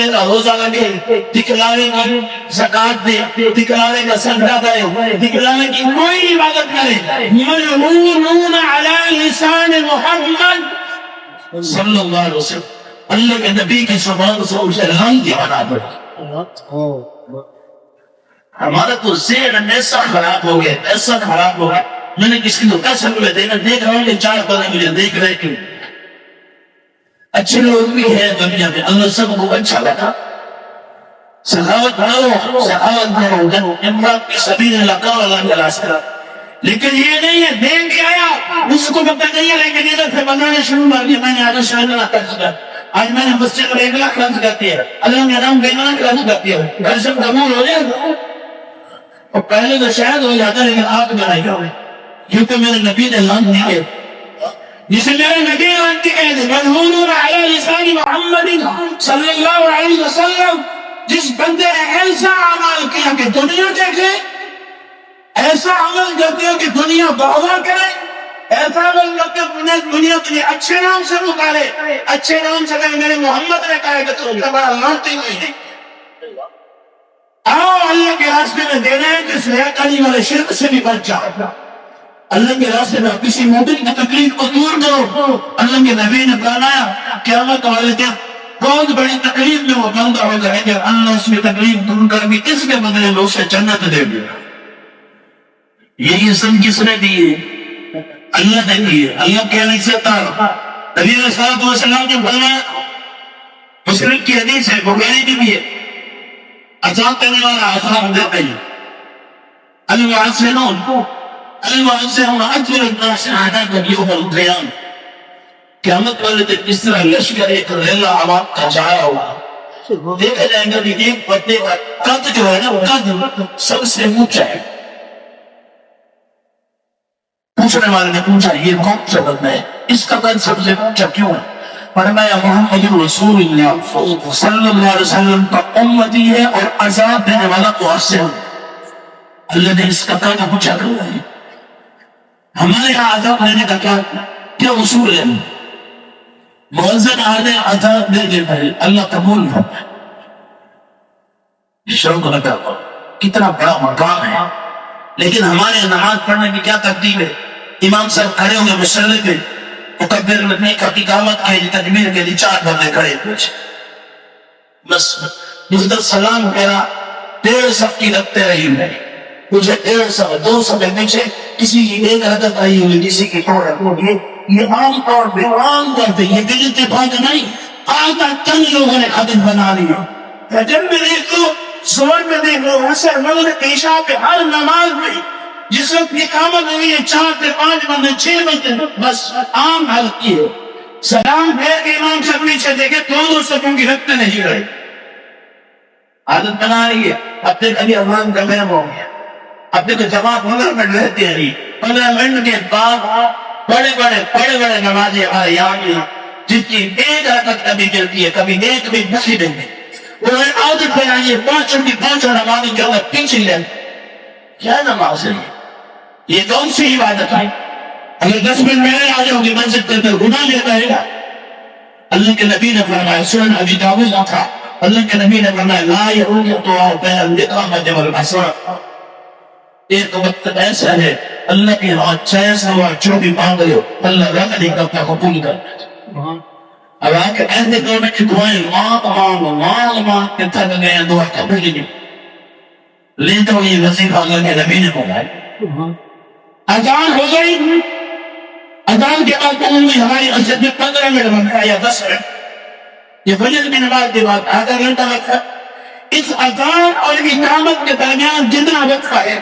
روزہ لگے دکھلانے کی زکات دے دکھلانے کا صدقہ دے دکھلانے کی کوئی عبادت کرے ملعونون علی لسان محمد صلی اللہ علیہ وسلم اللہ کے نبی کی زبان سے اسے لعنتی بنا دیا. ہمارا تو ذہن ایسا خراب ہو گیا ایسا خراب ہو گیا. میں نے کسی کو 10 روپے دینا دیکھ رہا ہوں کہ 4 پتہ مجھے دیکھ رہے کیوں. اچھے لوگ بھی ہیں دنیا میں اللہ سب کو اچھا لگا. سخاوت کرو سخاوت کرو امراض کی سبیل علاقہ اللہ کا راستہ. لیکن یہ نہیں ہے دیکھ کے آیا اس کو پتہ نہیں ہے لیکن ادھر سے بنانا شروع کر دیا. میں نے آج شاہدہ خرچ کیا آج میں نے مسجد میں 1 لاکھ خرچ کرتی ہے اللہ کے نام 1 لاکھ خرچ کرتی ہے. پیسے قبول ہو جائے اور پہلے تو شاید ہو جاتا لیکن آپ بنائی گا کیونکہ میرے نبی نے اعلان نہیں کیا جسے میرے نبی نے انتی کہہ دے ملعونون علی لسان محمد صلی اللہ علیہ وسلم. جس بندے نے ایسا عمل کیا کہ دنیا دیکھے ایسا عمل کرتے ہو کہ دنیا بہوا کرے ایسا عمل کرتے ہو دنیا تجھے اچھے نام سے پکارے اچھے نام سے کہے میرے محمد نے کہا کہ تم بڑا لانتی ہوئی ہے. آؤ اللہ کے راستے میں دینا ہے کہ سیاقانی والے شرک سے بھی بچ جاؤ. اللہ کے راستے میں کسی مومن کی تکلیف کو دور کرو. اللہ کے نبی نے فرمایا قیامت والے دن بہت بڑی تکلیف میں وہ بندہ ہو جائے گا اللہ اس میں تکلیف دور کر بھی اس کے بدلے میں اسے جنت دے دے. یہی عزت کس نے دی ہے؟ اللہ نے دی ہے. اللہ کہنے سے تھا نبی علیہ الصلوۃ والسلام نے فرمایا مسلم کی حدیث ہے بخاری کی بھی ہے اذان کرنے والا اذان دیتا ہے المؤذنون المؤذنون اجر الناس عادات یوم القیامہ. قیامت والے دن اس طرح لشکر ایک ریلا عوام کا جایا ہوا دیکھا جائے گا کہ ایک بندے کا قد جو ہے نا قد سب سے اونچا ہے. پوچھنے والے نے پوچھا یہ کون سا بندہ ہے اس کا قد سب سے اونچا کیوں ہے؟ فرمایا محمد رسول اللہ صلی اللہ علیہ وسلم کا امتی ہے اور عذاب دینے والا مؤثر. اللہ نے اس کا قد اونچا کیا ہے. ہمارے یہاں عذاب دینے کا کیا اصول ہے؟ مؤذن آنے عذاب دے دے بھائی اللہ قبول کرتا ہے. شوق لگا کتنا بڑا مقام ہے. لیکن ہمارے نماز پڑھنے کی کیا ترتیب ہے؟ امام صاحب کھڑے ہوں گے مصلی پہ مکبر لگنے کا اقامت کے لیے تکبیر کے لیے 4 بندے کھڑے پیچھے بس جس سلام کہنا 1.5 صف کی رکھتے رہی میں مجھے 1.5 صف 2 صف پیچھے کسی کی ایک حرکت آئی ہوئی کسی کی یہ عام طور پہ یہ دل اتفاق نہیں آج تک چند لوگوں نے عادت بنا لیا. جب میں دیکھ لو زور میں دیکھ لو حسر مغرب پیشاب پہ ہر نماز میں جس وقت اقامت ہوئی ہے 4 سے 5 بندے 6 بندے بس عام حالت کی ہے. سلام پھیر کے امام صاحب نیچے دیکھے 2 صفوں کی رکھتے نہیں رہے عادت بنا رہی ہے. اب تک ابھی اذان کا ٹائم ہو گیا اب تک جماعت 15 منٹ رہتی ہے 15 منٹ کے بعد بڑے نمازی ہمارے یہاں جس کی ایک حرکت کبھی چلتی ہے کبھی ایک کبھی دوسری دن میں وہ عادت بنائیے 5 نمازی جو ہے پیچھے لیں کیا نماز ہے یہ کون سی عبادت ہے؟ اگر 10 منٹ میں آ جاؤ گی مسجد پہ تو گناہ لیتا ہے. اللہ کے نبی نے فرمایا سنن ابی داؤد تھا اللہ کے نبی نے فرمایا لا يؤمن تو بین الاقامۃ والعصر. ایک وقت ایسا ہے اللہ کی راہ 6 جو بھی مانگ رہے ہو اللہ رد نہیں کرتا قبول کرتا. اب آ کے ایسے دور میں دعائیں مانگ کے تھک گئے دعا قبول نہیں لیتا ہوں. یہ وظیفہ اللہ کے نبی نے بتایا. اذان ہو گئی اذان کے بعد ہماری مسجد میں 15 منٹ بنتا یا 10 منٹ یہ فجر کی نماز کے بعد آدھا گھنٹہ وقت ہے. اس اذان اور اقامت کے درمیان جتنا وقت ہے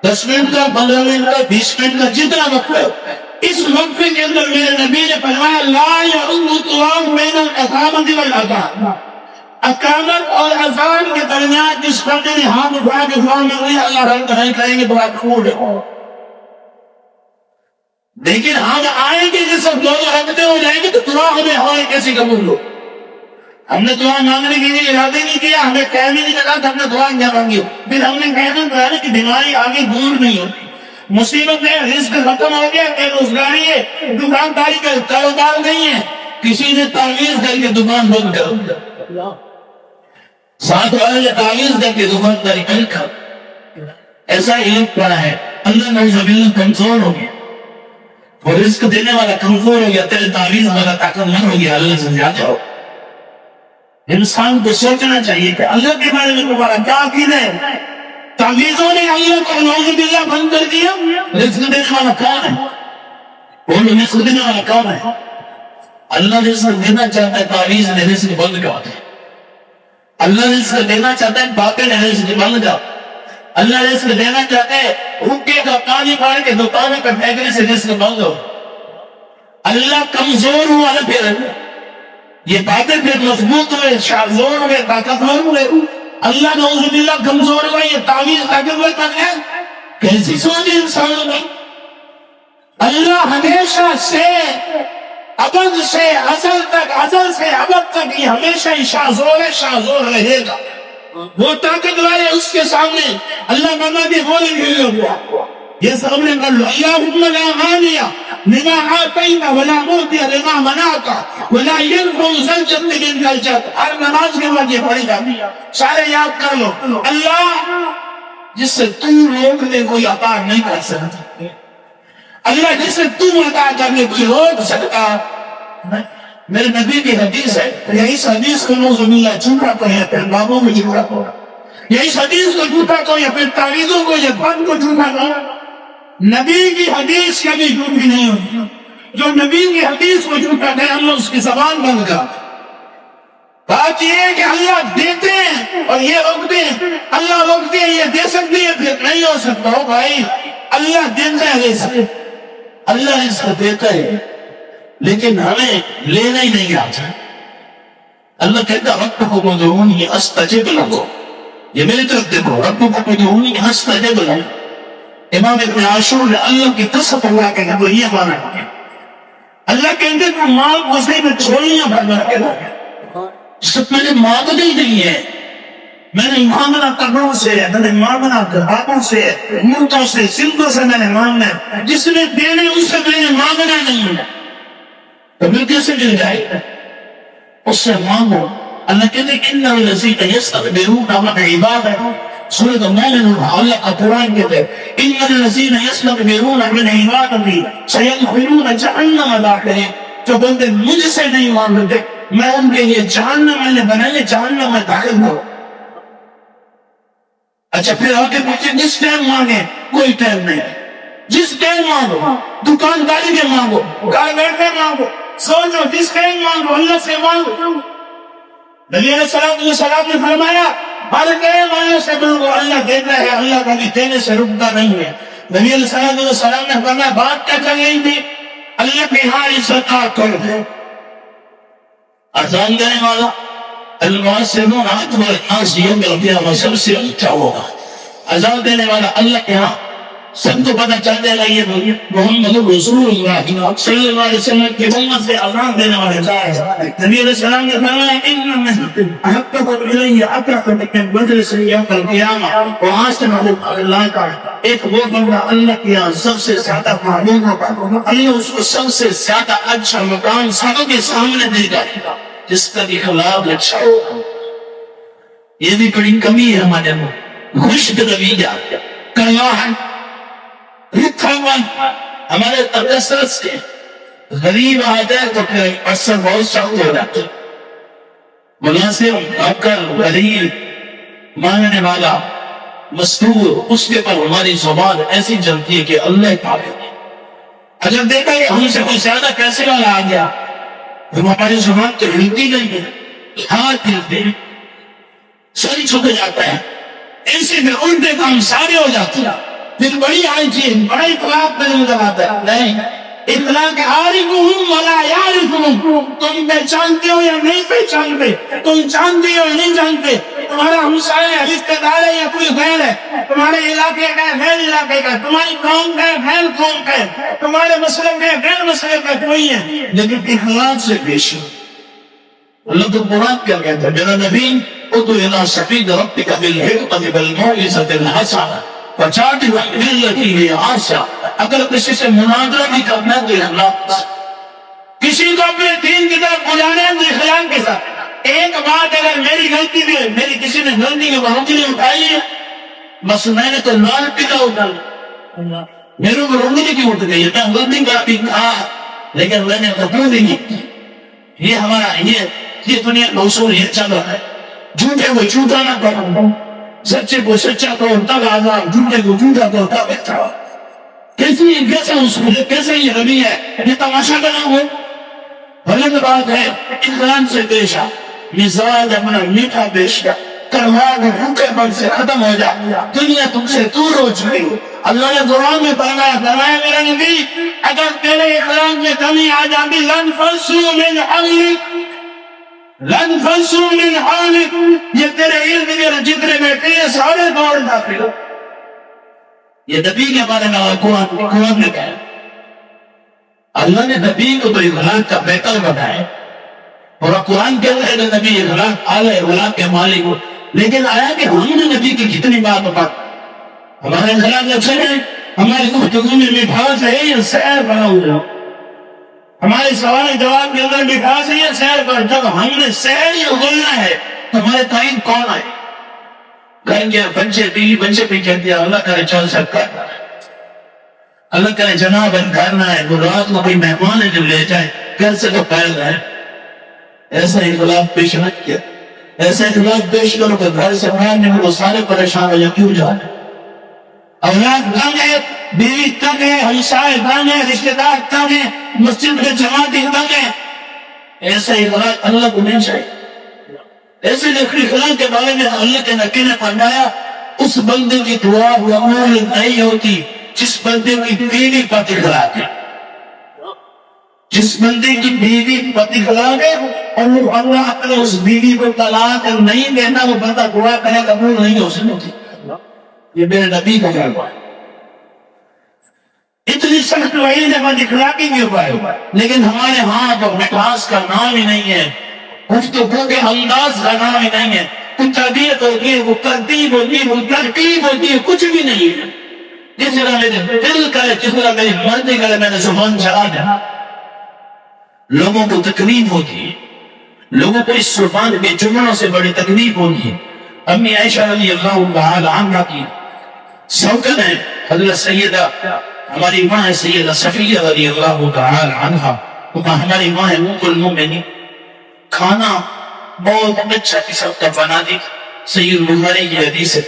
10 منٹ کا 15 منٹ کا 20 منٹ کا جتنا وقت ہے اس وقفے کے اندر میرے نبی نے فرمایا لا يؤم طعام بین الاقامۃ والاذان. اقامت اور اذان کے درمیان جس بندے نے ہاتھ اٹھا کے دعا مانگی اللہ رحمت کریں گے دعا قبول ہو. لیکن ہم آئیں گے جس وقت دونوں رکھتے ہو جائیں گے تو دعا ہمیں ہماری کیسی قبول ہو. ہم نے دعا مانگنے کے لیے ارادے نہیں کیا ہمیں کہہ بھی نہیں لگا تھا ہم نے دعا کیا مانگی پھر ہم نے کہنا تھا کہ بیماری آگے دور نہیں ہوتی مصیبت ہے رزق ختم ہو گیا بے روزگاری ہے دکانداری کا کاروبار نہیں ہے کسی نے تعویذ کر کے دکان بند کر ساتھ والے تعویذ دے کے دکانداری نہیں کر. ایسا علم پڑا ہے اللہ نعوذ باللہ کمزور ہو گیا اور رزق دینے والا کمزور ہو گیا, تیرے تعویذ والا طاقتور ہو گیا, اللہ سے زیادہ ہو. انسان کو سوچنا چاہیے کہ اللہ کے بارے میں تمہارا کیا عقیدہ ہے. تعویذوں نے اللہ کو نعوذ باللہ بند کر دیا. رزق دینے والا کون ہے؟ وہ رزق دینے والا کون ہے؟ اللہ رزق دینا چاہتا ہے, تعویذ نے رزق بند کر دیا. اللہ رزق دینا چاہتا ہے, باقی نے رزق بند کر. اللہ رزق دینا چاہتا ہے, حکے کا پانی پھاڑ کے دکانوں پر پھینکنے سے رزق بند ہو. اللہ کمزور ہوا نہ پھر یہ باتیں پھر مضبوط ہوئے, شاذور ہوئے, طاقتور ہوئے. اللہ نعوذ باللہ کمزور ہوا, یہ تعویذ طاقتور کر ہے. کیسی سوچ انسانوں میں. اللہ ہمیشہ سے ابد سے ازل تک, ازل سے ابد تک یہ ہمیشہ ہی شاذور ہے, شاذور رہے گا. وہ طاقت والے اس کے سامنے اللہ بنا بھی بولے گے. یہ سامنے کر لو, اللہم لا مانع لما آتیت ولا معطی لما منعت ولا ينفع ذا الجد منک الجد. ہر نماز کے بعد یہ پڑھی جاتی ہے, سارے یاد کر لو. اللہ جس سے تم روکنے کوئی عطا نہیں کر سکتا, اللہ جس سے تم عطا کرنے کوئی روک سکتا. میرے نبی کی حدیث ہے, یہی حدیث کو نعوذ باللہ جھوٹا تو ہے, پھر بابوں میں جھوٹا تو ہے. یہی حدیث کو جھوٹا تو یا پھر تعویذوں کو یا فن کو جھوٹا تو. نبی کی حدیث کبھی جھوٹی نہیں ہوتی. جو نبی کی حدیث کو جھوٹا ہے اللہ اس کی زبان بند کر. بات یہ ہے کہ اللہ دیتے ہیں اور یہ روکتے ہیں. اللہ روکتے ہیں, یہ دے سکتے ہیں, پھر نہیں ہو سکتا. ہو بھائی, اللہ دیتا ہے رزق, اللہ رزق دیتا ہے, لیکن ہمیں لینا ہی نہیں آتا. اللہ کہتا ربکم ادعونی استجب لکم. یہ میری طرف دیکھو, ربکم ادعونی استجب لکم. امام ابن عاشور نے اللہ کی قسم اللہ کہا وہ یہ مانا ہے. اللہ کہتے کہ مال غصے میں چھوڑیاں بھرنا کے لگے. جس سے میں نے مانگنا ہی نہیں ہے, میں نے مانگنا قبروں سے, میں نے مانگنا گھاٹوں سے, ملکوں سے, سندھوں سے میں نے مانگنا. جس نے دینے اس سے میں نے مانگنا نہیں ہے, تو پھر کیسے مل جائے گا؟ اس سے مانگو. اللہ کہتے ہیں ان الذین یستکبرون عن عبادتی, سورۃ المومنون, اللہ کا قرآن کہتے ہیں ان الذین یستکبرون عن عبادتی سیدخلون جہنم داخرین. جو بندے مجھ سے نہیں مانگتے میں ان کے لیے جہنم میں نے بنائے, جہنم میں داخل ہو. اچھا پھر آگے مجھے جس ٹائم مانگے, کوئی ٹائم نہیں, جس ٹائم مانگو, دکانداری میں مانگو, گھر بیٹھے مانگو, سوچو جس ٹائم مانگو, اللہ سے مانگو. نبی علیہ السلام نے فرمایا ہر ٹائم اللہ سے مانگو, اللہ دیتا ہے, اللہ کا بھی دینے سے رکتا نہیں ہے. نبی علیہ السلام نے فرمایا بات کیا کر رہی تھی, اللہ کے ہاں استطاعت کرو. اذان دینے والا المؤذن اعظم الناس یوم القیامہ, سب سے اونچا ہوگا. اذان دینے والا اللہ کے ہاں سب کو پتہ چل جائے گا یہ محمد رسول اللہ صلی اللہ علیہ وسلم کی امت سے اذان دینے والے جائے. نبی علیہ السلام نے فرمایا ان من احبكم الی اقرب من مجلس یوم القیامہ واسمع اللہ کا. ایک وہ بندہ اللہ کے یہاں سب سے زیادہ محبوب ہوگا, اللہ اس کو سب سے زیادہ اچھا مقام سب کے سامنے دے گا جس کا اخلاق اچھا ہوگا. یہ بھی بڑی کمی ہے ہمارے میں, خشک رویہ کرنا ہے, رکھا ہوا. ہمارے تکثرت سے غریب آ جائے تو پھر اثر بہت سخت ہو جاتا. مناسب آپ کا غریب مانگنے والا مستور, اس کے پر ہماری زبان ایسی چلتی ہے کہ اللہ پاک. اگر دیکھا کہ ہم سے کوئی زیادہ پیسے والا آ گیا تو ہماری زبان تو ہلتی نہیں ہے, ہاتھ ہلتے ہیں, سر جھک جاتا ہے, ایسے میں الٹے کام سارے ہو جاتے ہیں. پھر بڑی آئی چیز, بڑا اطلاق میں نظر آتا ہے. نہیں, اطلاق عارفہم ولا یعرفہم, تم پہچانتے ہو یا نہیں پہچانتے, تم جانتے ہو یا نہیں جانتے, تمہارا ہمسایہ ہے, رشتہ دار ہے یا کوئی غیر ہے, تمہارے علاقے کا ہے غیر علاقے کا, تمہاری قوم کا ہے غیر قوم کا ہے, تمہارے مسلم کا ہے غیر مسلم کا, کوئی ہے, لیکن اخلاق سے پیش ہو. اللہ تو قرآن کیا کہتا ہے, میرا نبی ادعو الی سبیل ربک بالحکمۃ والموعظۃ الحسنہ وجادلہم بالتی ہی احسن. اگر کسی سے مناظرہ بھی کرنا ہے تو اخلاق سے, کسی کو اپنے دین کی طرف بلانا ہے تو اخلاق کے ساتھ. ایک بات اگر میری غلطی بھی ہے، میری کسی نے غلطی کی انگلی اٹھائی ہے، بس میں نے تو لال پیلا اٹھا لیا، میرے اوپر انگلی کیوں اٹھ گئی ہے؟ میں غلطی کا بھی کہا لیکن میں نے قبول نہیں کی۔ یہ ہمارا یہ دنیا کا اصول یہ چل رہا ہے، جھوٹے کو جھوٹا نہ کرو، سچے کو سچا کرو تب آزاد، جھوٹے کو جھوٹا کرو تب بہتر۔ کیسا اصول ہے، کیسا یہ رویہ ہے؟ یہ تماشا بنا ہو؟ غلط بات ہے۔ اطمینان سے پیش آ، مزاج اپنا میٹھا پیش کر، کروا کے بھوکے من سے ختم ہو جا، دنیا تم سے دور ہو چکی۔ اللہ نے قرآن میں فرمایا میرا نبی اگر تیرے اخلاق میں کمی آ جاتی لن فسوا من حولک، لن فسوا من حولک، یہ تیرے علم کے جتنے بیٹھے ہیں سارے دوڑ داخل۔ یہ نبی کے بارے میں قرآن نے کہا، اللہ نے نبی کو تو اخلاق کا بہتر بتایا، اور قرآن کہہ رہے ہیں نبی اخلاق اعلی اخلاق کے مالک ہو، لیکن آیا کہ ہم نے نبی کی کتنی بات بات، ہمارے اخلاق اچھے ہیں، ہماری گفتگو میں مٹھاس ہے یا سیر بنا ہوا، ہمارے سوال جواب کے اندر مٹھاس ہے یا سیر پر، جب ہم نے سیر یا غلنا ہے تو ہمارے تعین کون آئے؟ کہیں گے بچے بیوی بچے بھی کہتے ہیں اللہ کرے چل سکتا ہے، اللہ کرے جناب کرنا ہے، وہ رات کو کوئی مہمان ہے جو لے جائے گھر سے تو پھیل ہے، ایسا اخلاق پیش نہ کیا، ایسا اخلاق پیش کرو کہ گھر سے پھیلنے میں وہ سارے پریشان ہو جائے، کیوں جانے؟ اولاد کم ہے، بیوی کم ہے، ہمسائے کم ہے، رشتے دار کم ہے، مسجد میں جماعتیں کم ہے، ایسا اخلاق اللہ کو نہیں چاہیے۔ ایسے اخلاق کے بارے میں اللہ کے نبی نے فرمایا اس بندے کی دعا قبول نہیں ہوتی جس بندے کی بیوی پتی اخلاق ہے، جس بندے کی بیوی پتی اخلاق ہے، اور اللہ نے اس بیوی کو طلاق نہیں دینا، وہ بندہ دعا کرے قبول نہیں ہو سکتی۔ یہ میرے نبی کا فرمان ہے۔ اتنی سخت وعید ہے بد اخلاقی کے اوپر، لیکن ہمارے ہاں تو مٹھاس کا نام ہی نہیں ہے، گفتگو کے انداز کا نام ہی نہیں ہے، کچھ تربیت ہوتی ہے، وہ ترتیب ہوتی ہے، وہ ترکیب ہوتی ہے، کچھ بھی نہیں ہے۔ جس طرح میرے دل کرے، جس طرح میری مرضی کرے میں نے زبان چلا دیا۔ لوگوں کو تکلیف ہوتی ہے، لوگوں کو اس زبان کے جملوں سے بڑی تکلیف ہوتی ہے۔ امی عائشہ رضی اللہ تعالی عنہا کی سوکن ہے، حضرت سیدہ ہماری ماں ہے سیدہ صفیہ رضی اللہ تعالی عنہا، ہماری ماں ہے ام المؤمنین، کھانا بہت اچھا قسم کا بنا دی، سید بخاری کی حدیث ہے،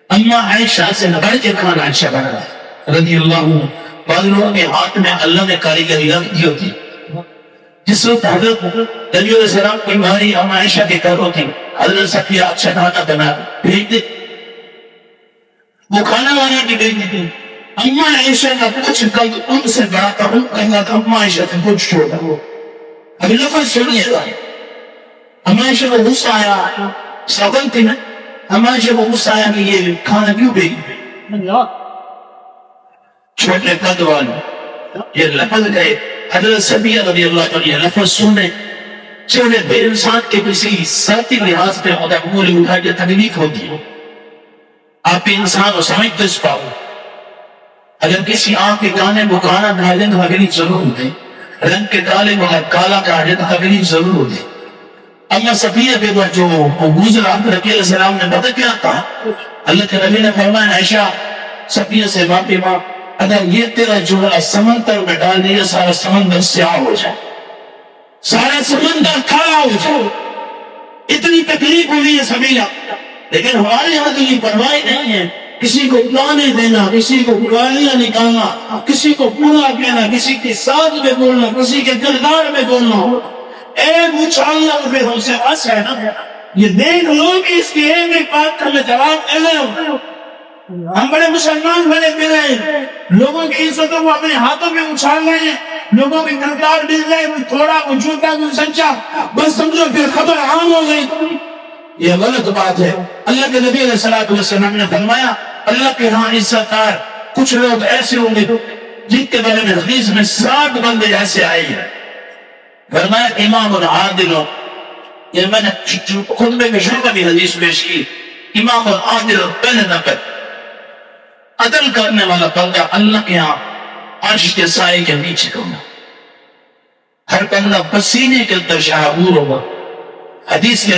اما عائشہ سے بڑھ کے کھانا اچھا بنا ہے رضی اللہ عنہ۔ بعض لوگوں کے ہاتھ میں اللہ نے کاریگری رکھ دی ہوتی، جس وقت حضرت نبی علیہ السلام کی ماری اما عائشہ کے گھر ہوتی، حضرت صفیہ اچھا کھانا بنا بھیج دے، وہ کھانا بنا کے بھیج دیتی۔ اما عائشہ کا کچھ کل ان سے بڑا تعلق کہنا تھا، اما عائشہ سے کچھ چھوڑا وہ۔ ابھی لفظ سنیے گا، اما عائشہ کو غصہ آیا، سوگن تھی نا، اما عائشہ کو غصہ آیا کہ یہ کھانا کیوں بھیج دے؟ چھوٹے قد والے یہ لفظ گئے، حضرت صفیہ رضی اللہ عنہ یہ لفظ سنے، چھوٹے بے انسان کے کسی ساتھی لحاظ پہ ہوتا ہے، انگلی اٹھا کے تکلیف ہوتی ہے۔ آپ انسان کو سمجھ دس پاؤ، اگر کسی آنکھ کے کانے کو کانا ڈالیں تو تکلیف ضرور ہوتی، رنگ کے کالے کو کالا کاٹے تو تکلیف ضرور ہوتی۔ اللہ صفیہ پہ جو گزرا ربی علیہ السلام نے بتا کیا تھا، اللہ کے نبی نے فرمایا عائشہ صفیہ سے باپی ماں اگر یہ تیرا جملہ سمندر میں ڈال دیا سارا سمندر سیاہ ہو جائے، سارا سمندر کھڑا ہو جائے، اتنی تکلیف ہوئی ہے صفیہ، لیکن ہمارے یہاں تو یہ پرواہ نہیں ہے، کسی کو گانے دینا، کسی کو گالیاں نکالنا، کسی کو برا کہنا، کسی کے ساتھ میں بولنا، کسی کے کردار میں بولنا، ایک اچھالنا پھر ہم سے بس ہے نا۔ یہ دیکھ لو کہ اس کی ایک بات کا میں جواب دے رہا ہوں، ہم بڑے مسلمان بنے پھر ہیں، لوگوں کی عزتوں کو اپنے ہاتھوں میں اچھال رہے ہیں، لوگوں کے کردار مل رہے، کوئی تھوڑا کوئی جھوٹا کوئی سچا، بس سمجھو پھر خبر عام ہو گئی۔ یہ غلط بات ہے۔ اللہ کے نبی علیہ السلام نے فرمایا اللہ کے ہاں عزت دار کچھ لوگ ایسے ہوں گے جن کے بارے میں حدیث میں 7 بندے ایسے آئے ہیں، فرمایا امام العادل، یہ میں نے خطبے میں شروع بھی حدیث پیش کی، امام العادل پہلے نمبر عدل کرنے والا بندہ اللہ کے ہاں عرش کے سائے کے نیچے ہوگا، ہر بندہ پسینے کے اندر شعور ہوگا، حدیث کے